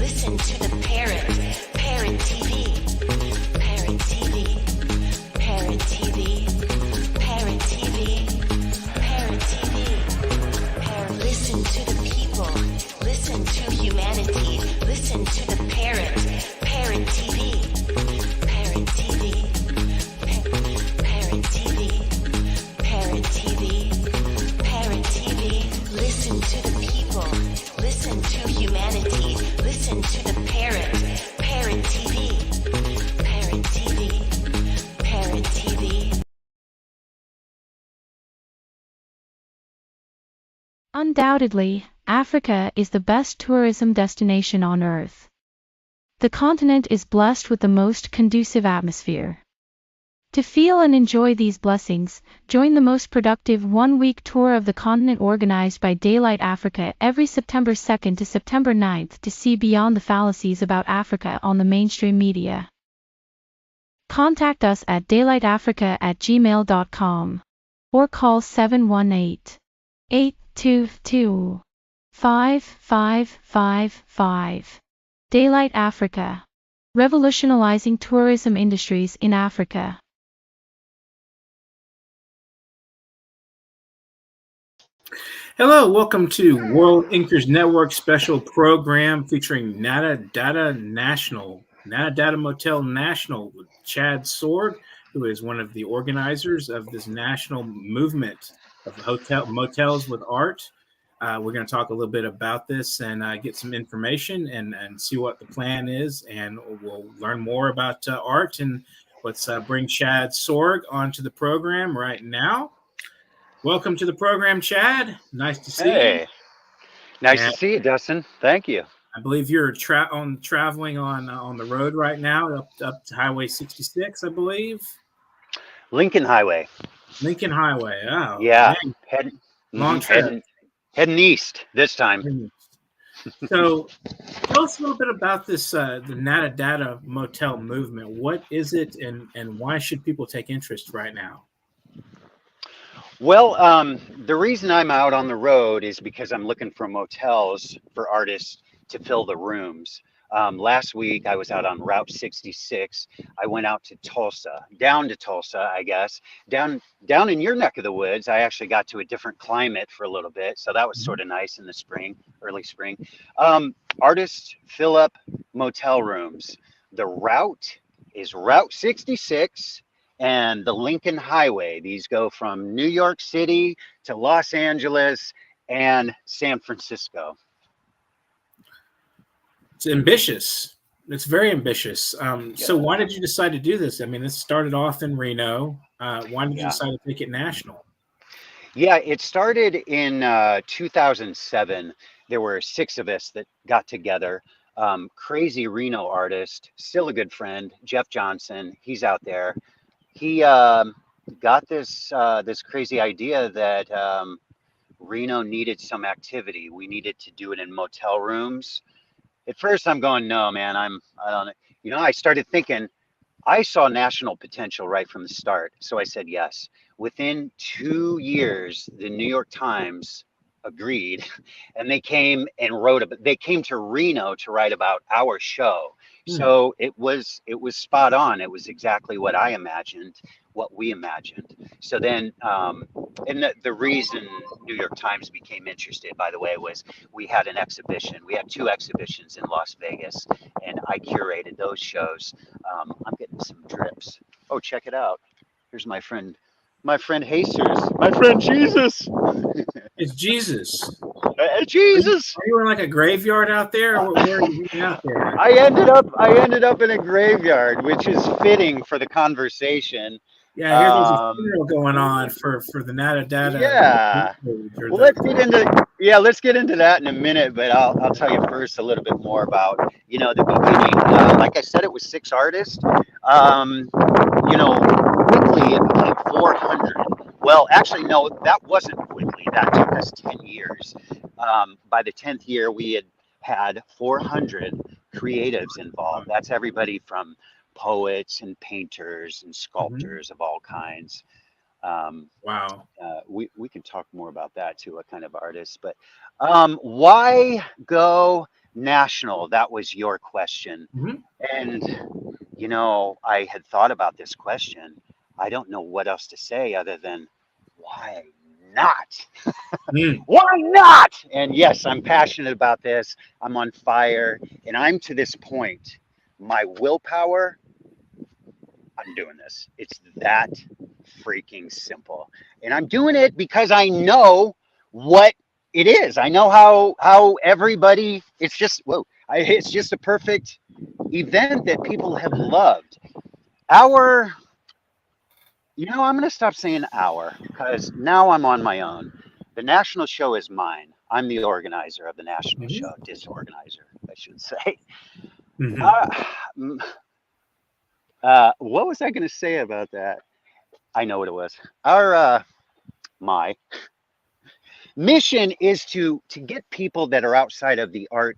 Listen to the Parrot. Parrot TV. Parrot TV. Parrot TV. Parrot TV. Parrot TV. Parrot. Listen to the people. Listen to humanity. Listen to the Parrot. Parrot TV. Parrot TV. Parrot TV. Parrot TV. Parrot TV. Listen to the people. Listen to humanity. Listen to the Parrot. Parrot TV. Parrot TV. Parrot TV. Undoubtedly, Africa is the best tourism destination on Earth. The continent is blessed with the most conducive atmosphere. To feel and enjoy these blessings, join the most productive one-week tour of the continent organized by Daylight Africa every September 2nd to September 9th to see beyond the fallacies about Africa on the mainstream media. Contact us at daylightafrica@gmail.com or call 718-822-5555. Daylight Africa. Revolutionizing tourism industries in Africa. Hello, welcome to World Inkers Network special program featuring Nadadada Motel National with Chad Sorg, who is one of the organizers of this national movement of motels with art. We're going to talk a little bit about this and get some information and see what the plan is, and we'll learn more about art. And let's bring Chad Sorg onto the program right now. Welcome to the program, Chad. Nice to see you. Nice to see you, Dustin. Thank you. I believe you're traveling on the road right now, up to Highway 66, I believe. Lincoln Highway. Lincoln Highway. Oh, yeah. Long trip. Heading east this time. So, tell us a little bit about this the Nadadada Motel movement. What is it, and why should people take interest right now? Well, the reason I'm out on the road is because I'm looking for motels for artists to fill the rooms. Last week, I was out on Route 66. I went out to Tulsa, down to Tulsa, I guess. Down in your neck of the woods, I actually got to a different climate for a little bit. So that was sort of nice in the spring, early spring. Artists fill up motel rooms. The route is Route 66. And the Lincoln Highway. These go from New York City to Los Angeles and San Francisco. It's ambitious. It's very ambitious. So why did you decide to do this? I mean, this started off in Reno. Why did you decide to take it national? Yeah, it started in 2007. There were 6 of us that got together. Crazy Reno artist, still a good friend, Jeff Johnson. He's out there. He got this crazy idea that Reno needed some activity. We needed to do it in motel rooms. At first, I'm going, no, man. I don't. You know, I started thinking. I saw national potential right from the start, so I said yes. Within 2 years, the New York Times agreed, and they came and wrote about. They came to Reno to write about our show. So it was spot on. It was exactly what I imagined, what we imagined. So then, and the reason New York Times became interested, by the way, was we had an exhibition. We had 2 exhibitions in Las Vegas, and I curated those shows. I'm getting some drips. Oh, check it out. Here's my friend Jesus, my friend Jesus. It's Jesus. Jesus. Are you in like a graveyard out there? Or where are you out there? I ended up in a graveyard, which is fitting for the conversation. Yeah, I hear there's a funeral going on for the Nadadada. Yeah. Well, let's get into that in a minute, but I'll tell you first a little bit more about the beginning. Like I said, it was 6 artists. Quickly it became 400. Well, actually, no, that wasn't quickly. That took us 10 years. By the 10th year, we had 400 creatives involved. That's everybody from poets and painters and sculptors of all kinds. Wow. We can talk more about that too, what kind of artists. But why go national, that was your question. Mhm. And, you know, I had thought about this question. I don't know what else to say other than, why not? Mm. Why not? And yes, I'm passionate about this. I'm on fire. And I'm to this point. My willpower, I'm doing this. It's that freaking simple. And I'm doing it because I know what it is. I know how everybody, it's just, whoa, it's just a perfect event that people have loved. Our, you know, I'm going to stop saying our because now I'm on my own. The national show is mine. I'm the organizer of the national Mhm. show, disorganizer, I should say. Mhm. Uh, what was I going to say about that? I know what it was. Our, my mission is to get people that are outside of the art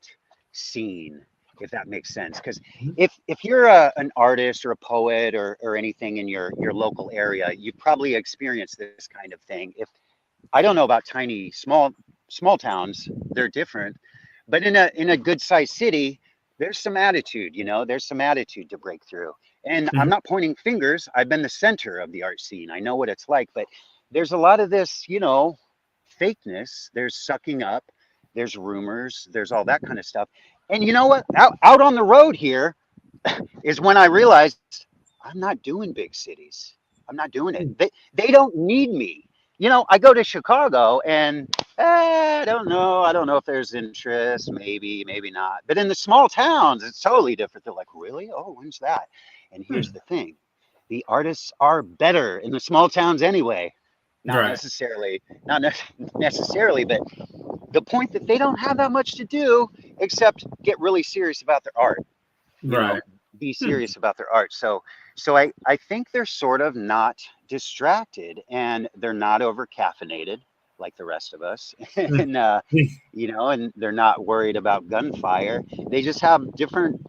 scene, if that makes sense. Because Mhm. if you're an artist or a poet or anything in your local area, you've probably experienced this kind of thing. If I don't know about tiny small towns, they're different, but in a good sized city, there's some attitude, you know, there's some attitude to break through. And I'm Mhm. not pointing fingers. I've been the center of the art scene. I know what it's like, but there's a lot of this, you know, fakeness. There's sucking up, there's rumors, there's all that kind of stuff. And you know what? Out on the road here is when I realized I'm not doing big cities. I'm not doing it. Mm. They don't need me. You know, I go to Chicago and I don't know. I don't know if there's interest. Maybe, maybe not. But in the small towns, it's totally different. They're like, really? Oh, when's that? And here's Mm. the thing: the artists are better in the small towns anyway. Not Right. necessarily, not necessarily, but the point that they don't have that much to do except get really serious about their art, you know, Right. be Hmm. serious about their art. So I think they're sort of not distracted and they're not over caffeinated like the rest of us. Mm. And Mm. you know, and they're not worried about gunfire. They just have different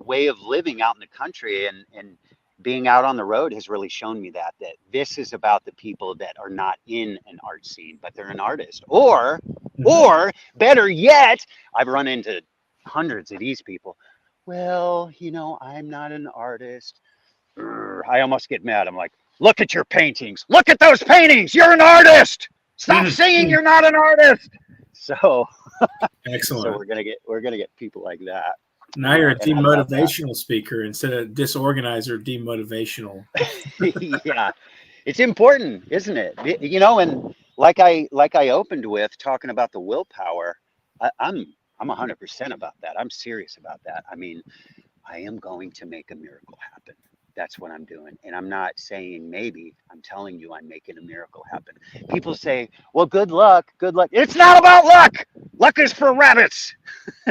way of living out in the country, and being out on the road has really shown me that this is about the people that are not in an art scene, but they're an artist. Mhm. Or better yet, I've run into hundreds of these people. Well, you know, I'm not an artist. I almost get mad. I'm like, look at your paintings. Look at those paintings. You're an artist. Stop Mhm. saying Mm. you're not an artist. So Excellent. we're gonna get people like that, Now you're a and I love that. demotivational speaker instead of disorganizer, demotivational. Yeah, it's important, isn't it? You know, and like I opened with talking about the willpower. I'm 100% about that. I'm serious about that. I mean, I am going to make a miracle happen. That's what I'm doing. And I'm not saying maybe, I'm telling you I'm making a miracle happen. People say, well, good luck, good luck. It's not about luck. Luck is for rabbits.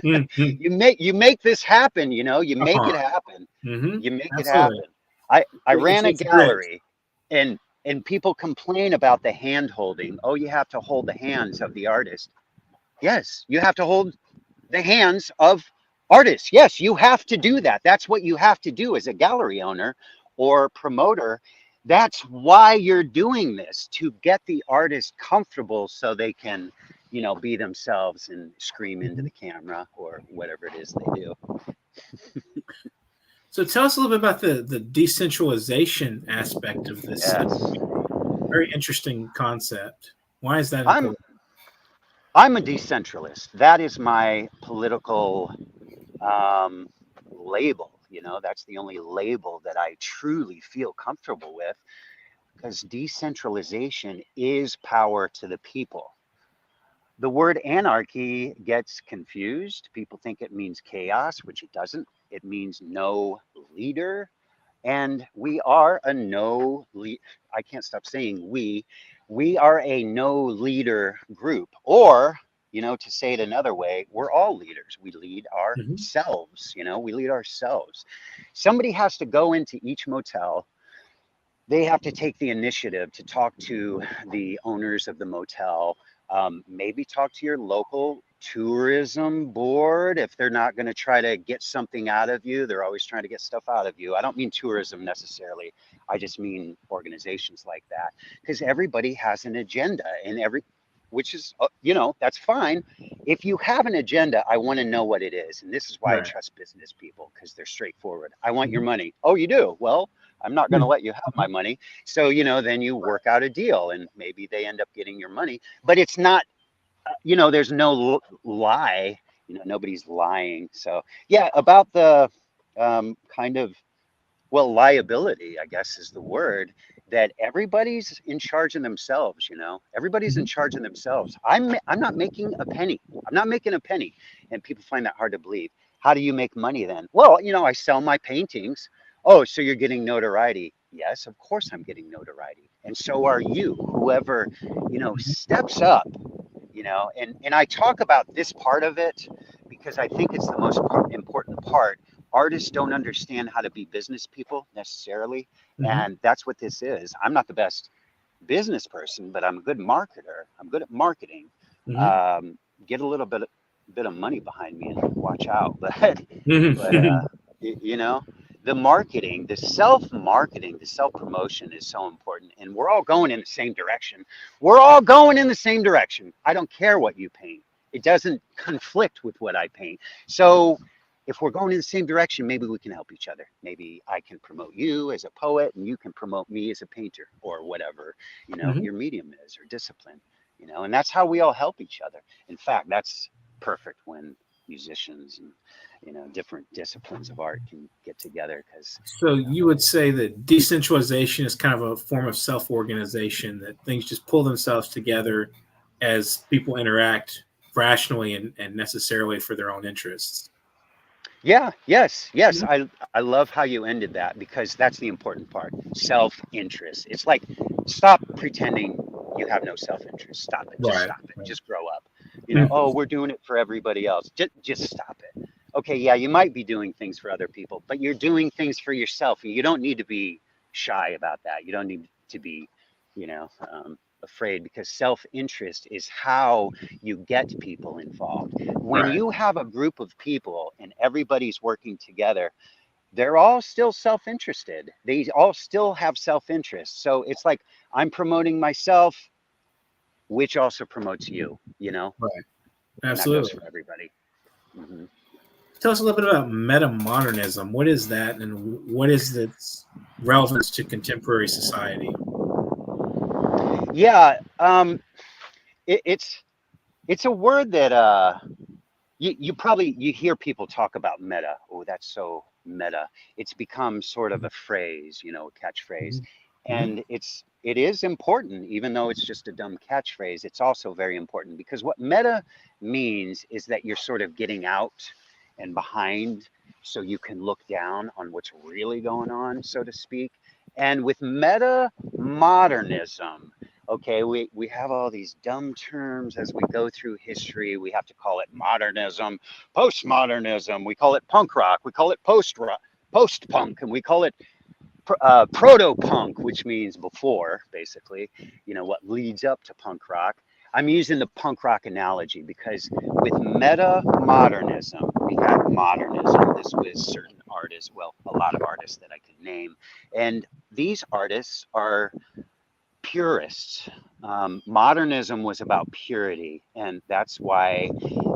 Mhm. You make this happen, you know, you make Uh-huh. it happen. Mhm. You make it Absolutely. happen. I It ran a takes grit. gallery and people complain about the hand holding. Oh, you have to hold the hands of the artist. Yes, you have to hold the hands of artists. Yes, you have to do that. That's what you have to do as a gallery owner or promoter. That's why you're doing this, to get the artist comfortable so they can, you know, be themselves and scream into Mhm. the camera or whatever it is they do. So tell us a little bit about the decentralization aspect of this. Yes. Very interesting concept. Why is that I'm important? I'm a decentralist. That is my political um, label. You know, that's the only label that I truly feel comfortable with, because decentralization is power to the people. The word anarchy gets confused. People think it means chaos, which it doesn't. It means no leader. And we are a no lead. I can't stop saying we. We are a no leader group. Or, you know, to say it another way, we're all leaders. We lead Mhm. ourselves. You know, we lead ourselves. Somebody has to go into each motel. They have to take the initiative to talk to the owners of the motel, maybe talk to your local tourism board. If they're not going to try to get something out of you, they're always trying to get stuff out of you. I don't mean tourism necessarily, I just mean organizations like that, because everybody has an agenda, and which is, that's fine. If you have an agenda, I want to know what it is. And this is why I trust business people, because they're straightforward. I want your money. Oh, you do? Well, I'm not going to let you have my money. So, then you work out a deal, and maybe they end up getting your money. But it's not, there's no lie. Nobody's lying. So, yeah, about the kind of, liability, I guess is the word, that everybody's in charge of themselves, everybody's in charge of themselves. I'm not making a penny. I'm not making a penny. And people find that hard to believe. How do you make money then? Well, I sell my paintings. Oh, so you're getting notoriety. Yes, of course I'm getting notoriety. And so are you, whoever, steps up, and I talk about this part of it because I think it's the most important part. Artists don't understand how to be business people necessarily. And that's what this is. I'm not the best business person, but I'm a good marketer. I'm good at marketing. Get a little bit of money behind me and watch out. But the marketing, the self-marketing, the self-promotion is so important. And we're all going in the same direction. We're all going in the same direction. I don't care what you paint. It doesn't conflict with what I paint. So if we're going in the same direction, maybe we can help each other. Maybe I can promote you as a poet and you can promote me as a painter, or whatever, your medium is, or discipline, and that's how we all help each other. In fact, that's perfect when musicians and, different disciplines of art can get together. So you would say that decentralization is kind of a form of self-organization, that things just pull themselves together as people interact rationally and necessarily for their own interests. Yeah, yes. I love how you ended that, because that's the important part. Self-interest. It's like, stop pretending you have no self-interest. Stop it. Just stop it. Just grow up. Oh, we're doing it for everybody else. Just stop it. Okay, yeah, you might be doing things for other people, but you're doing things for yourself. And you don't need to be shy about that. You don't need to be, afraid, because self-interest is how you get people involved. When you have a group of people and everybody's working together, they're all still self-interested. They all still have self-interest. So it's like, I'm promoting myself, which also promotes you, Right. Absolutely. And that goes for everybody. Tell us a little bit about meta-modernism. What is that, and what is its relevance to contemporary society? Yeah, it's a word that you hear people talk about meta. Oh, that's so meta. It's become sort of a phrase, a catchphrase, and it is important, even though it's just a dumb catchphrase. It's also very important, because what meta means is that you're sort of getting out and behind, so you can look down on what's really going on, so to speak. And with meta modernism, okay, we have all these dumb terms as we go through history. We have to call it modernism, postmodernism. We call it punk rock. We call it post-punk, and we call it proto-punk, which means before, basically, what leads up to punk rock. I'm using the punk rock analogy because with meta-modernism, we had modernism. This was certain artists, a lot of artists that I could name. And these artists are purists. Modernism was about purity, and that's why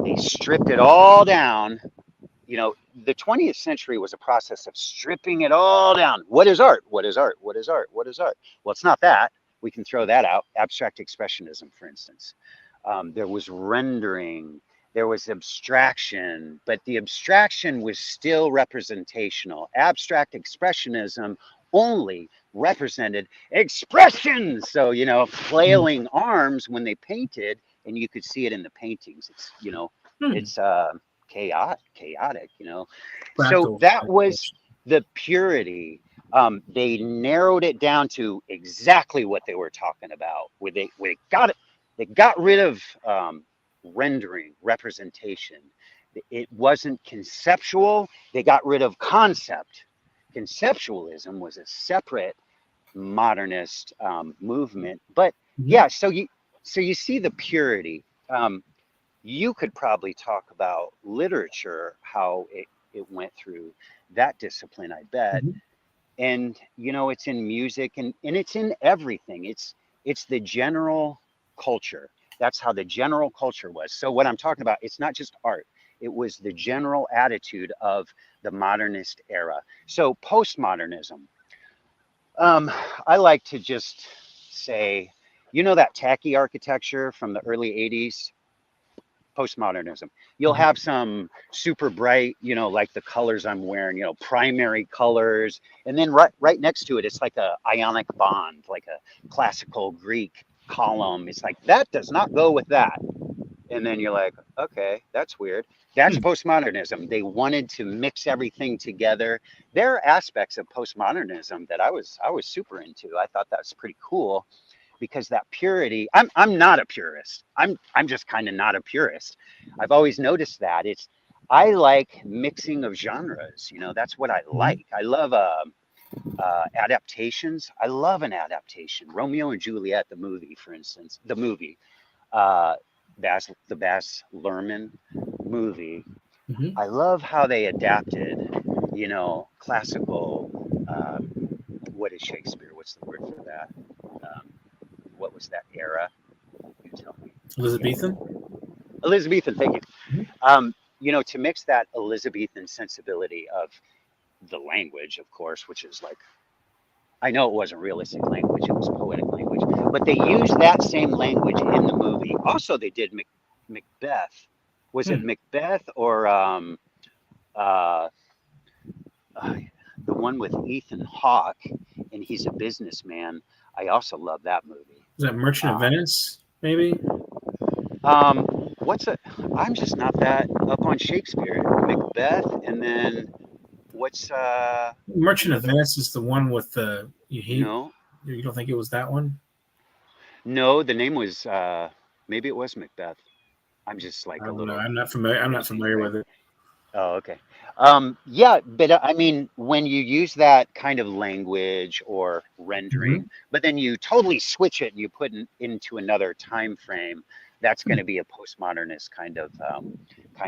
they stripped it all down. The 20th century was a process of stripping it all down. What is art? What is art? What is art? What is art? Well, it's not that. We can throw that out. Abstract expressionism, for instance. There was rendering, there was abstraction, but the abstraction was still representational. Abstract expressionism only represented expressions. So, flailing arms when they painted, and you could see it in the paintings. It's, it's chaotic, So that was the purity. They narrowed it down to exactly what they were talking about. They got rid of rendering, representation. It wasn't conceptual. They got rid of concept. Conceptualism was a separate modernist movement. But yeah, so you see the purity. You could probably talk about literature, how it went through that discipline, I bet. And it's in music, and it's in everything. It's the general culture. That's how the general culture was. So what I'm talking about, it's not just art. It was the general attitude of the modernist era. So postmodernism. I like to just say, you know, that tacky architecture from the early 80s? Postmodernism. You'll have some super bright, you know, like the colors I'm wearing, you know, primary colors. And then right next to it, it's like a ionic bond, like a classical Greek column. It's like, that does not go with that. And then you're like, okay, that's weird. That's postmodernism. They wanted to mix everything together. There are aspects of postmodernism that I was super into. I thought that was pretty cool, because that purity, I'm not a purist. I'm just kind of not a purist. I've always noticed that. I like mixing of genres. You know, that's what I like. I love adaptations. I love an adaptation. Romeo and Juliet, the movie, for instance, the movie, the Baz Luhrmann movie. I love how they adapted, you know, classical. What is Shakespeare? What's the word for that? What was that era? You tell me. Elizabethan. Elizabethan, thank you. You know, to mix that Elizabethan sensibility of the language, of course, which is like, I know it wasn't realistic language, it was poetic language, but they used that same language in the movie. Also, they did Macbeth. Was it Macbeth or the one with Ethan Hawke, and he's a businessman? I also love that movie. Is that Merchant of Venice, maybe? I'm just not that up on Shakespeare. Macbeth, and then what's Merchant of Venice is the one with the No, you don't think it was that one? no, the name was maybe it was Macbeth. I'm just like I a don't little. know. I'm not familiar with it. Oh, okay. Yeah, but I mean, when you use that kind of language or rendering, but then you totally switch it and you put it into another time frame, that's going to be a postmodernist kind of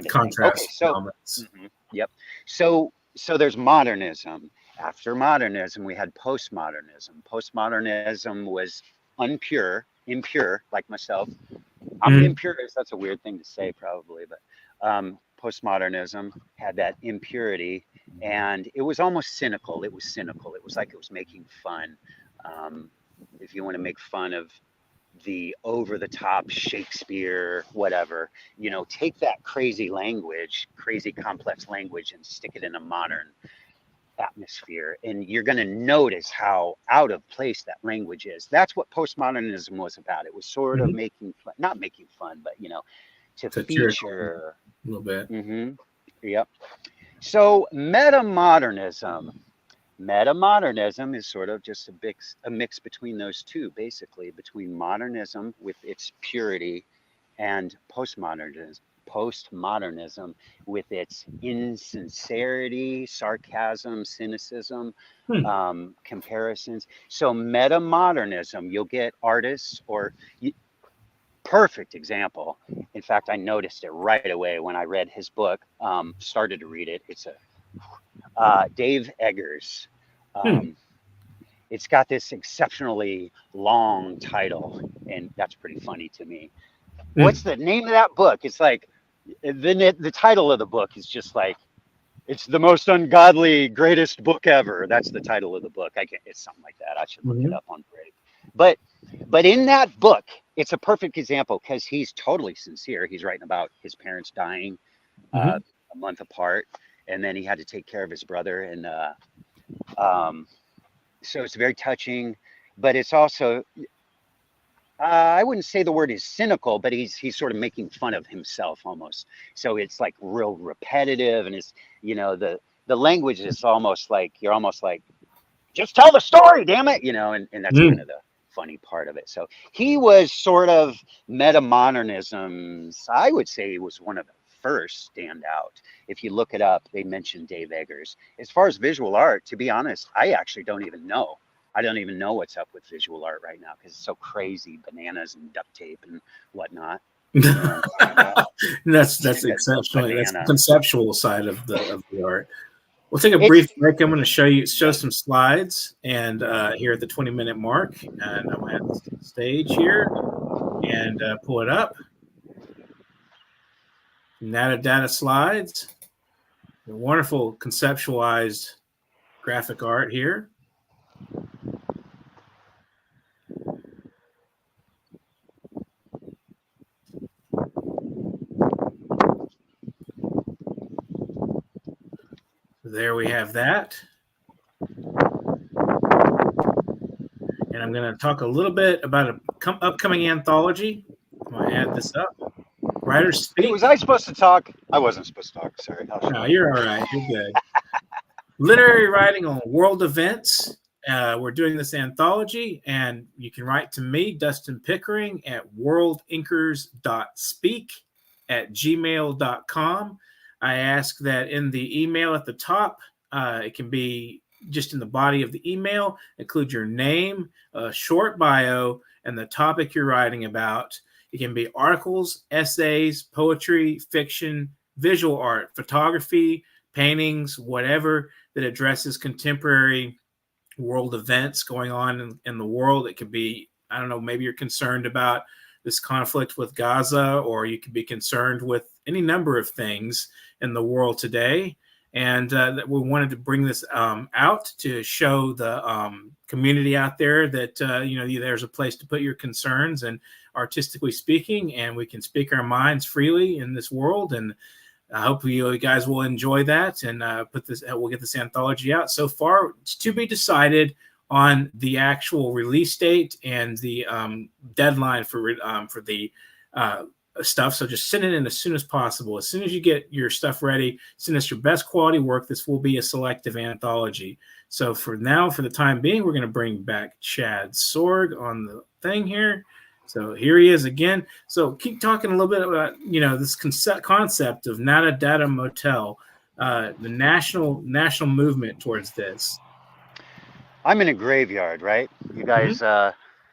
Contrast. thing. Okay, so yep. So there's modernism. After modernism, we had postmodernism. Postmodernism was impure, like myself. I'm impure. That's a weird thing to say, probably, but postmodernism had that impurity, and it was almost cynical. It was cynical. It was like it was making fun. If you want to make fun of the over-the-top Shakespeare, whatever, you know, take that crazy language, crazy complex language, and stick it in a modern atmosphere, and you're going to notice how out of place that language is. That's what postmodernism was about. It was sort of making fun, not making fun, but, you know, to feature a little bit. Yep. So metamodernism is sort of just a mix between those two, basically, between modernism with its purity and postmodernism with its insincerity, sarcasm, cynicism, comparisons. So metamodernism, you'll get artists perfect example. In fact, I noticed it right away when I read his book, started to read it. It's Dave Eggers. It's got this exceptionally long title, and that's pretty funny to me. What's the name of that book? It's like, the title of the book is just like, it's the most ungodly, greatest book ever. That's the title of the book. It's something like that. I should look it up on Brave. But in that book, it's a perfect example because he's totally sincere. He's writing about his parents dying a month apart, and then he had to take care of his brother. And so it's very touching, but it's also, I wouldn't say the word is cynical, but he's sort of making fun of himself almost. So it's like real repetitive, and it's, you know, the language is almost like, you're almost like, just tell the story, damn it, you know, and that's kind of the funny part of it. So he was sort of metamodernism's, I would say he was one of the first standout. If you look it up, they mentioned Dave Eggers. As far as visual art, to be honest, I actually don't even know. I don't even know what's up with visual art right now because it's so crazy, bananas and duct tape and whatnot. That's exceptionally, that's the conceptual side of the art. We'll take a brief break. I'm going to show some slides, and here at the 20-minute mark, and I'm at the stage here. and pull it up. Nadadada slides. A wonderful conceptualized graphic art here. There we have that. And I'm going to talk a little bit about an upcoming anthology. I'm going to add this up. Writers Speak. Hey, was I supposed to talk? I wasn't supposed to talk. Sorry. No, you're all right. You're good. Literary writing on world events. We're doing this anthology, and you can write to me, Dustin Pickering, at worldinkers.speak@gmail.com. I ask that in the email at the top, it can be just in the body of the email, include your name, a short bio, and the topic you're writing about. It can be articles, essays, poetry, fiction, visual art, photography, paintings, whatever that addresses contemporary world events going on in the world. It could be, I don't know, maybe you're concerned about this conflict with Gaza, or you could be concerned with any number of things in the world today. And that we wanted to bring this out to show the community out there that, there's a place to put your concerns, and artistically speaking, and we can speak our minds freely in this world. And I hope you guys will enjoy that, and we'll get this anthology out. So far, it's to be decided on the actual release date and the deadline for the stuff. So just send it in as soon as possible. As soon as you get your stuff ready, send us your best quality work. This will be a selective anthology. So for now, for the time being, we're going to bring back Chad Sorg on the thing here. So here he is again. So keep talking a little bit about, this concept of Nadadada Motel, the national movement towards this. I'm in a graveyard, right? You guys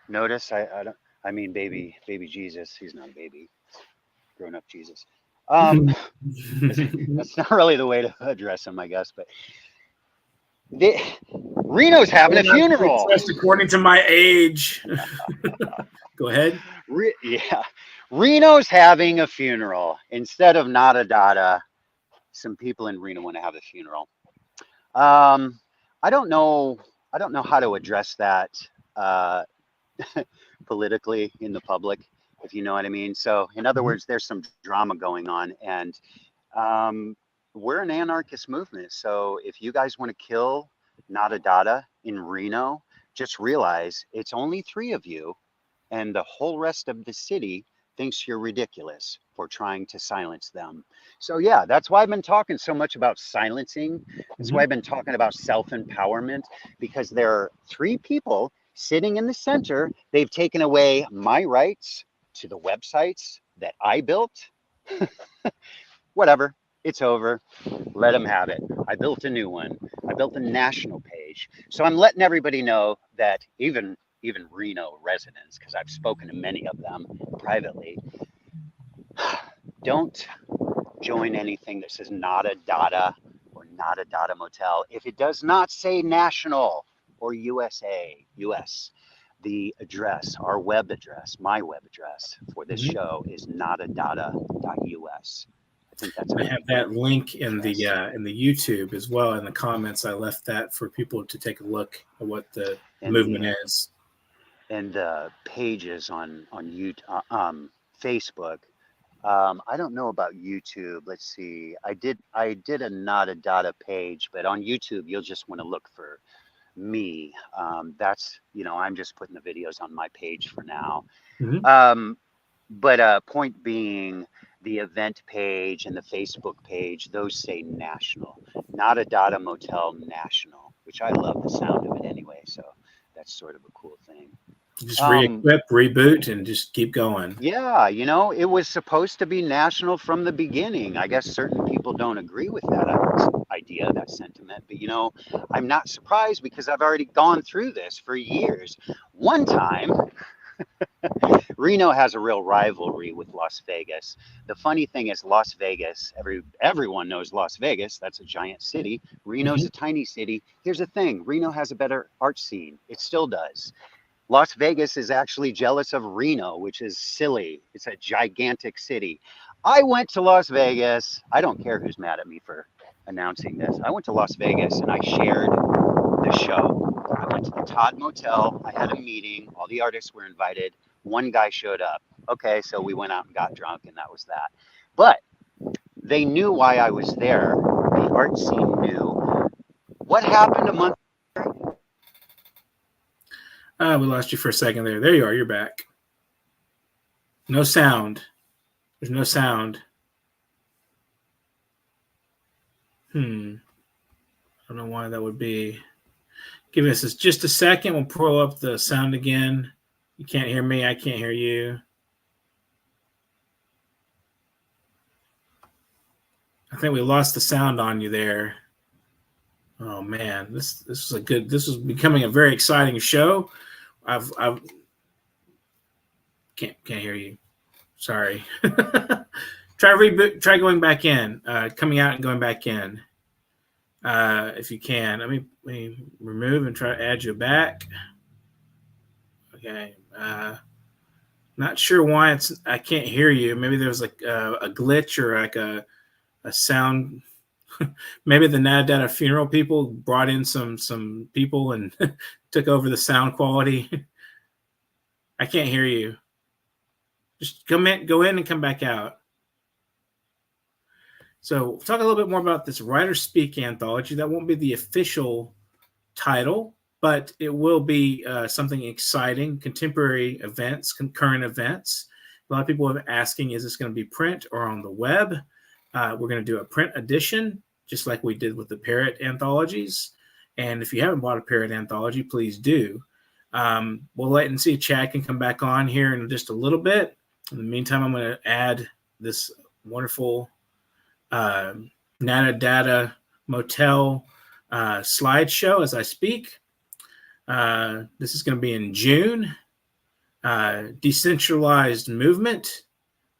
notice? I mean, baby Jesus. He's not a baby. Grown up Jesus. That's not really the way to address him, I guess. But Reno's having a funeral. Just according to my age. Go ahead. Yeah, Reno's having a funeral instead of Nadadada. Some people in Reno want to have a funeral. I don't know how to address that politically in the public, if you know what I mean. So in other words, there's some drama going on, and we're an anarchist movement. So if you guys want to kill Nadadada in Reno, just realize it's only 3 of you, and the whole rest of the city thinks you're ridiculous for trying to silence them. So yeah, that's why I've been talking so much about silencing. That's why I've been talking about self-empowerment, because there are 3 people sitting in the center. They've taken away my rights to the websites that I built. Whatever, it's over. Let them have it. I built a new one. I built a national page. So I'm letting everybody know that even Reno residents, because I've spoken to many of them privately, don't join anything that says Nadadada or Nadadada Motel. If it does not say national or US, the address, our web address, my web address for this show is nadadada.us. I have that link in the YouTube as well. In the comments, I left that for people to take a look at what the movement is. And the pages on YouTube, Facebook. I don't know about YouTube. Let's see. I did a Nadadada page, but on YouTube, you'll just want to look for me. That's, I'm just putting the videos on my page for now. But point being, the event page and the Facebook page, those say national. Nadadada Motel National, which I love the sound of it anyway. So that's sort of a cool thing. Just re-equip, reboot, and just keep going. Yeah, it was supposed to be national from the beginning. I guess certain people don't agree with that idea, that sentiment. But, I'm not surprised, because I've already gone through this for years. One time, Reno has a real rivalry with Las Vegas. The funny thing is, Las Vegas, everyone knows Las Vegas. That's a giant city. Reno's a tiny city. Here's the thing. Reno has a better art scene. It still does. Las Vegas is actually jealous of Reno, which is silly. It's a gigantic city. I went to Las Vegas. I don't care who's mad at me for announcing this. I went to Las Vegas and I shared the show. I went to the Todd Motel. I had a meeting. All the artists were invited. One guy showed up. Okay, so we went out and got drunk, and that was that. But they knew why I was there. The art scene knew. What happened a month? We lost you for a second there. There you are. You're back. No sound. There's no sound. I don't know why that would be. Give us just a second. We'll pull up the sound again. You can't hear me. I can't hear you. I think we lost the sound on you there. Oh man, this was becoming a very exciting show. I've can't hear you. Sorry. Try going back in, coming out and going back in. If you can. Let me remove and try to add you back. Okay. Not sure why I can't hear you. Maybe there's like a glitch or like a sound. Maybe the Nadadada funeral people brought in some people and took over the sound quality. I can't hear you. Just go in and come back out. So we'll talk a little bit more about this Writer Speak anthology. That won't be the official title, but it will be something exciting, contemporary events, current events. A lot of people have been asking, is this going to be print or on the web? We're going to do a print edition, just like we did with the Parrot anthologies. And if you haven't bought a Parrot anthology, please do. We'll let and see Chad can come back on here in just a little bit. In the meantime, I'm going to add this wonderful Nadadada Motel slideshow as I speak. This is going to be in June. Decentralized movement.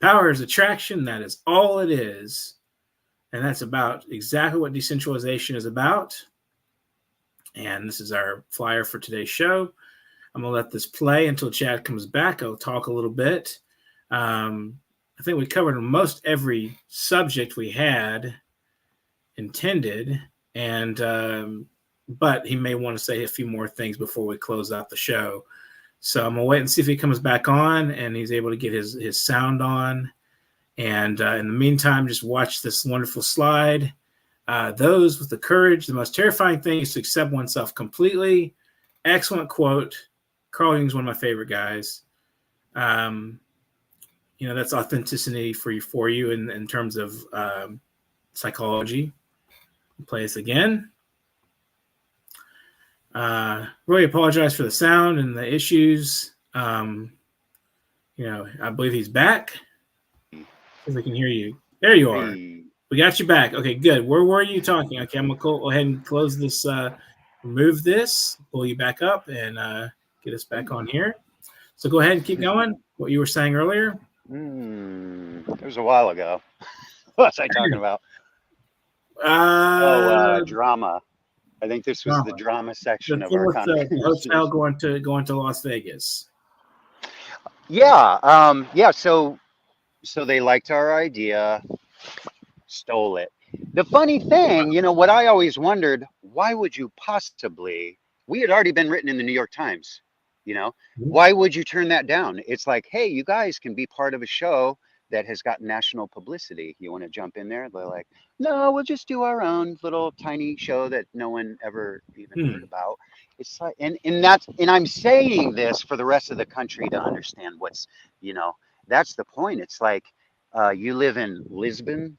Power is attraction. That is all it is. And that's about exactly what decentralization is about. And this is our flyer for today's show. I'm going to let this play until Chad comes back. I'll talk a little bit. I think we covered most every subject we had intended. And but he may want to say a few more things before we close out the show. So I'm going to wait and see if he comes back on and he's able to get his sound on. And in the meantime, just watch this wonderful slide. Those with the courage, the most terrifying thing is to accept oneself completely. Excellent quote. Carl Jung's one of my favorite guys. That's authenticity for you in terms of psychology. Play this again. Really apologize for the sound and the issues. I believe he's back. If we can hear you. There you are. We got you back. Okay, good. Where were you talking? Okay, I'm going to go ahead and close this, remove this, pull you back up, and get us back on here. So go ahead and keep going. What you were saying earlier. It was a while ago. What was I talking about? Drama. I think this was the drama section of our conversation. The hotel going to Las Vegas. Yeah. So they liked our idea, stole it. The funny thing, what I always wondered, why would you possibly? We had already been written in the New York Times. Why would you turn that down? It's like, hey, you guys can be part of a show that has got national publicity. You want to jump in there? They're like, no, we'll just do our own little tiny show that no one ever even heard about. It's like, and I'm saying this for the rest of the country to understand what's, that's the point. It's like, you live in Lisbon,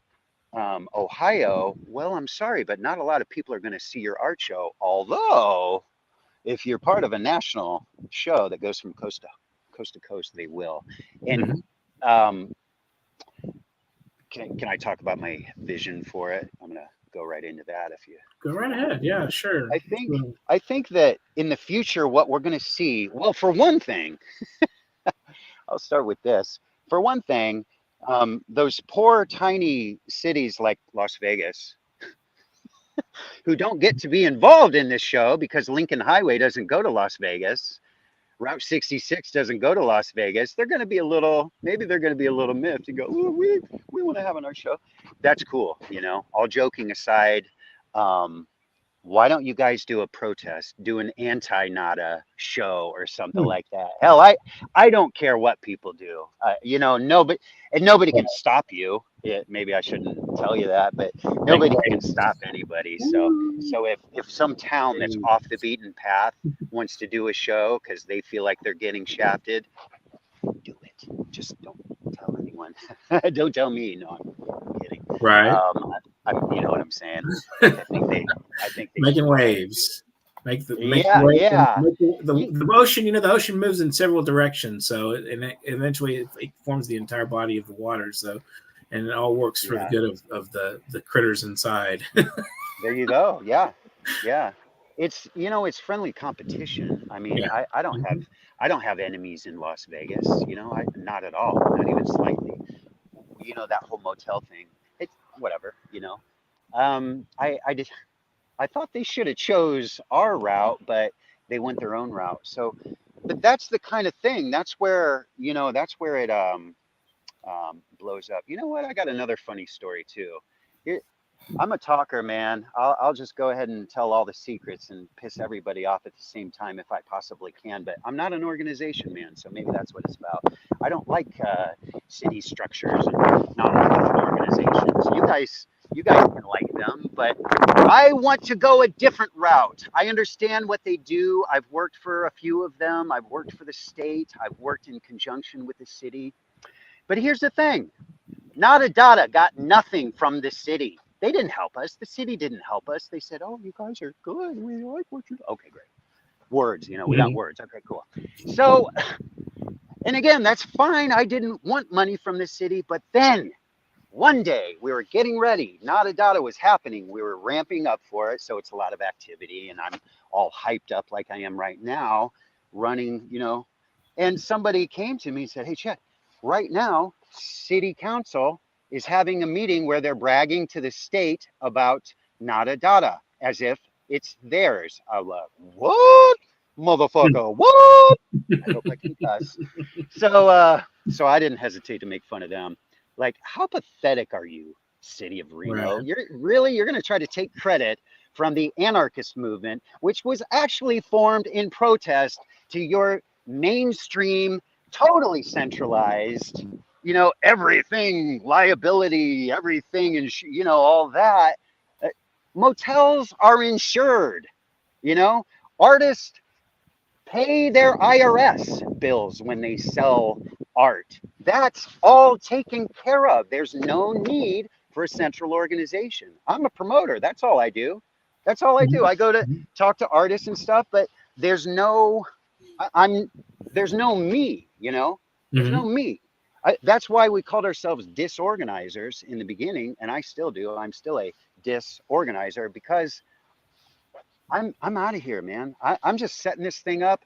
Ohio. Well, I'm sorry, but not a lot of people are going to see your art show. Although, if you're part of a national show that goes from coast to coast, they will. And can I talk about my vision for it? I'm gonna go right into that. If you go right ahead, yeah, sure. I think that in the future, what we're gonna see. Well, for one thing, I'll start with this. For one thing, those poor tiny cities like Las Vegas, who don't get to be involved in this show because Lincoln Highway doesn't go to Las Vegas, Route 66 doesn't go to Las Vegas, they're going to be a little, maybe they're going to be a little miffed and go, "Ooh, we want to have on our show." That's cool, you know. All joking aside, um, why don't you guys do a protest, do an anti-Nada show or something Hmm. like that? Hell, I don't care what people do. You know, nobody, and nobody can stop you. Maybe I shouldn't tell you that, but Making nobody can waves. stop anybody. So if some town that's off the beaten path wants to do a show because they feel like they're getting shafted, do it. Just don't tell anyone. Don't tell me. No, I'm kidding. Right. You know what I'm saying. I think they should Making go ahead. waves. Make the Yeah, wave. yeah. Make the ocean. You know, the ocean moves in several directions, so eventually it forms the entire body of the water. So, and it all works for the Yeah, good of the critters inside. there you go. Yeah, yeah. It's, you know, it's friendly competition. I mean, Yeah. Mhm. I don't have enemies in Las Vegas. You know, I not at all, not even slightly. You know, that whole motel thing. It's whatever. You know, I did. I thought they should have chose our route, but they went their own route. So, but that's the kind of thing. That's where, you know, that's where it blows up. You know what? I got another funny story too. Here, I'm a talker, man. I'll just go ahead and tell all the secrets and piss everybody off at the same time if I possibly can. But I'm not an organization man, so maybe that's what it's about. I don't like city structures and nonprofit organizations. You guys can like them, but I want to go a different route. I understand what they do. I've worked for a few of them. I've worked for the state. I've worked in conjunction with the city. But here's the thing. Nadadada got nothing from the city. They didn't help us. The city didn't help us. They said, "Oh, you guys are good. We like what you do." Okay, great. Words, you know, we got Mhm. words. Okay, cool. So, and again, that's fine. I didn't want money from the city. But then one day we were getting ready. Nadadada was happening. We were ramping up for it. So it's a lot of activity. And I'm all hyped up like I am right now, running, you know. And somebody came to me and said, "Hey, Chet, right now, city council is having a meeting where they're bragging to the state about Nadadada as if it's theirs." I'm like, "What? Motherfucker, what?" I hope I can cuss. So I didn't hesitate to make fun of them. Like, how pathetic are you, city of Reno? Right. You're going to try to take credit from the anarchist movement, which was actually formed in protest to your mainstream, totally centralized, you know, everything, liability, everything, and you know, all that. Uh, Motels are insured, you know, artists pay their IRS bills when they sell art. That's all taken care of. There's no need for a central organization. I'm a promoter. That's all I do. That's all I do. Mhm. I go to Mhm. talk to artists and stuff, but there's no, I'm, there's no me, you know, there's no Mhm. me. That's why we called ourselves disorganizers in the beginning, and I still do. I'm still a disorganizer because I'm out of here, man. I'm just setting this thing up.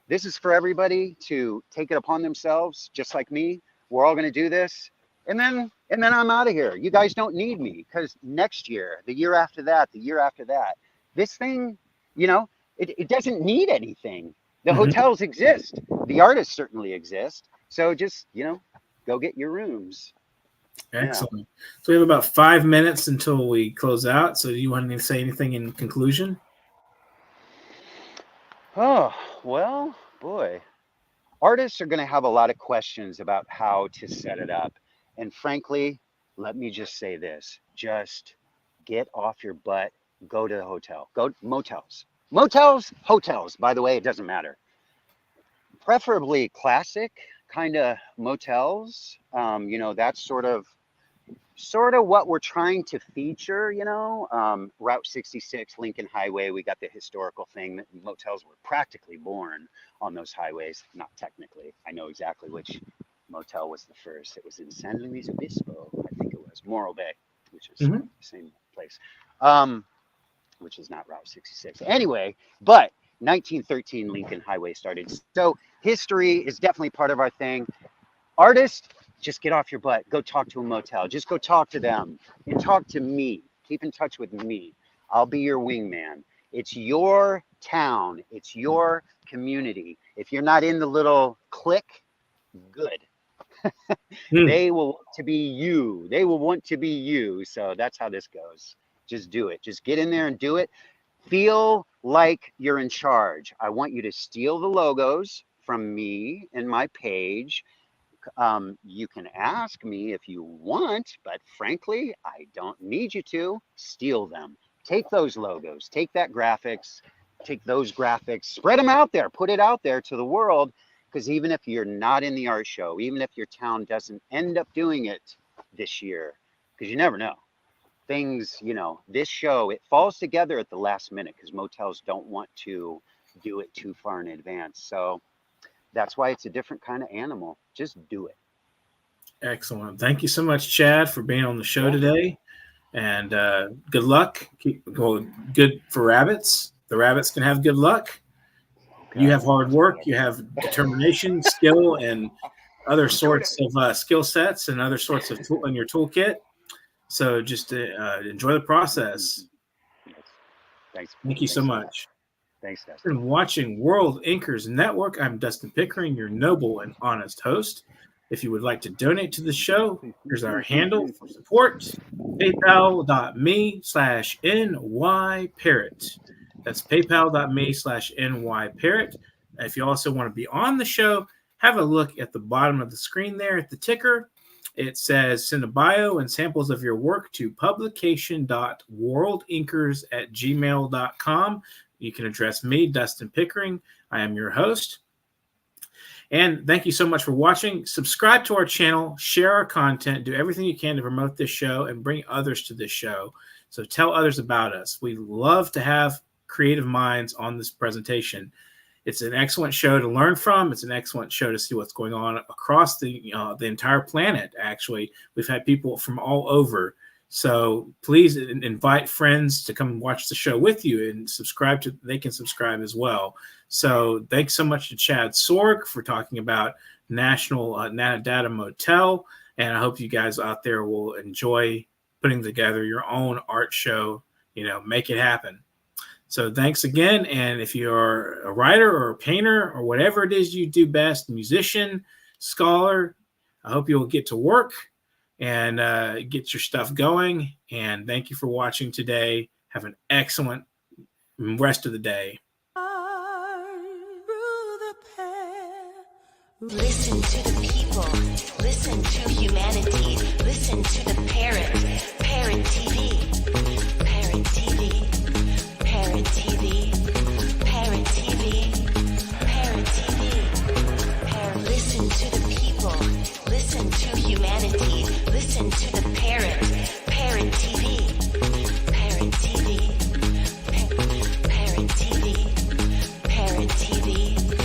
This is for everybody to take it upon themselves, just like me. We're all going to do this. And then I'm out of here. You guys don't need me because next year, the year after that, the year after that, this thing, you know, it doesn't need anything. The Mhm. hotels exist. The artists certainly exist. So just, you know, go get your rooms. Yeah. Excellent. So we have about 5 minutes until we close out. So do you want to say anything in conclusion? Oh, well, boy. Artists are going to have a lot of questions about how to set it up. And frankly, let me just say this, just get off your butt, go to the hotel, go motels. Motels, hotels, by the way, it doesn't matter. Preferably classic kind of motels. You know, that's sort of what we're trying to feature, you know. Route 66, Lincoln Highway, we got the historical thing that motels were practically born on those highways. Not technically. I know exactly which motel was the first. It was in San Luis Obispo, I think it was. Morro Bay, which is Mhm. the same place, which is not Route 66. Anyway, but 1913 Lincoln Highway started. So history is definitely part of our thing. Artists, just get off your butt. Go talk to a motel. Just go talk to them and talk to me. Keep in touch with me. I'll be your wingman. It's your town. It's your community. If you're not in the little clique, good. They will want to be you. They will want to be you. So that's how this goes. Just do it. Just get in there and do it. Feel like you're in charge. I want you to steal the logos from me and my page. You can ask me if you want, but frankly, I don't need you to. Steal them. Take those logos, take that graphics, take those graphics, spread them out there, put it out there to the world. Because even if you're not in the art show, even if your town doesn't end up doing it this year, because you never know. Things, you know, this show, it falls together at the last minute because motels don't want to do it too far in advance. So that's why it's a different kind of animal. Just do it. Excellent. Thank you so much, Chad, for being on the show today. And good luck. Keep going. Good for rabbits. The rabbits can have good luck. You have hard work. You have determination, skill, and other sorts of skill sets and other sorts of tool in your toolkit. So just enjoy the process. Thanks. Thank you so much. Thanks, Dustin. You've been watching World Inkers Network. I'm Dustin Pickering, your noble and honest host. If you would like to donate to the show, here's our handle for support: paypal.me/nyparrot. That's paypal.me/nyparrot. If you also want to be on the show, have a look at the bottom of the screen there at the ticker. It says send a bio and samples of your work to publication.worldinkers@gmail.com. You can address me, Dustin Pickering. I am your host. And thank you so much for watching. Subscribe to our channel, share our content, do everything you can to promote this show and bring others to this show. So tell others about us. We love to have creative minds on this presentation. It's an excellent show to learn from. It's an excellent show to see what's going on across the entire planet, actually. We've had people from all over. So please invite friends to come watch the show with you and subscribe to. They can subscribe as well. So thanks so much to Chad Sorg for talking about National Nadadada Motel. And I hope you guys out there will enjoy putting together your own art show. You know, make it happen. So thanks again. And if you're a writer or a painter or whatever it is you do best, musician, scholar, I hope you'll get to work and get your stuff going. And thank you for watching today. Have an excellent rest of the day. Listen to the people. Listen to humanity. Listen to the parrot. Parrot TV. Parrot TV. Parrot TV. Parrot TV. Parrot TV. Listen to the people. Listen to humanity. Listen to the parrot. Parrot TV. Parrot TV. Parrot TV. Parrot TV.